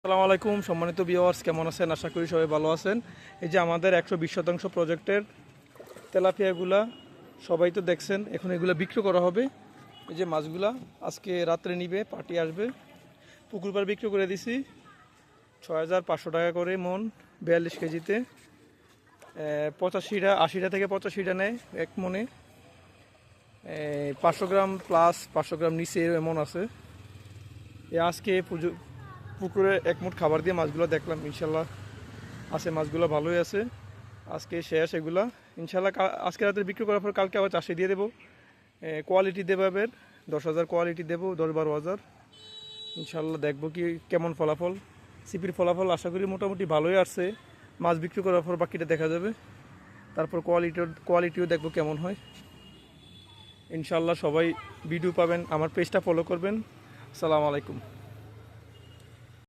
আসসালামু আলাইকুম সম্মানিত ভিউয়ার্স, কেমন আছেন? আশা করি সবাই ভালো আছেন। এই যে আমাদের 120% প্রজেক্টের তেলাপিয়াগুলা সবাই তো দেখছেন, এখন এগুলো বিক্রি করা হবে। এই যে মাছগুলা আজকে রাত্রে নিবে, পার্টি আসবে। পুকুর পাড় বিক্রি করে দিছি 6,500 টাকা করে মন, 42 কেজিতে। 80টা থেকে 85টা নেয় এক মনে। 500 গ্রাম প্লাস 500 গ্রাম নিচে এমন আছে। আজকে পুকুরে এক মুঠ খাবার দিয়ে মাছগুলো দেখলাম, ইনশাল্লাহ আছে, মাছগুলো ভালোই আছে। আজকে শেষ এগুলা, ইনশাল্লাহ আজকে রাতে বিক্রি করার পর কালকে আবার চাষে দিয়ে দেবো। কোয়ালিটি দেবো, এবার 10,000 কোয়ালিটি দেবো, 10-12,000 ইনশাল্লাহ। দেখবো কি কেমন ফলাফল। সিপির ফলাফল আশা করি মোটামুটি ভালোই আসছে। মাছ বিক্রি করার পর বাকিটা দেখা যাবে, তারপর কোয়ালিটিও দেখবো কেমন হয়। ইনশাল্লাহ সবাই ভিডিও পাবেন, আমার পেজটা ফলো করবেন। আসসালামু আলাইকুম।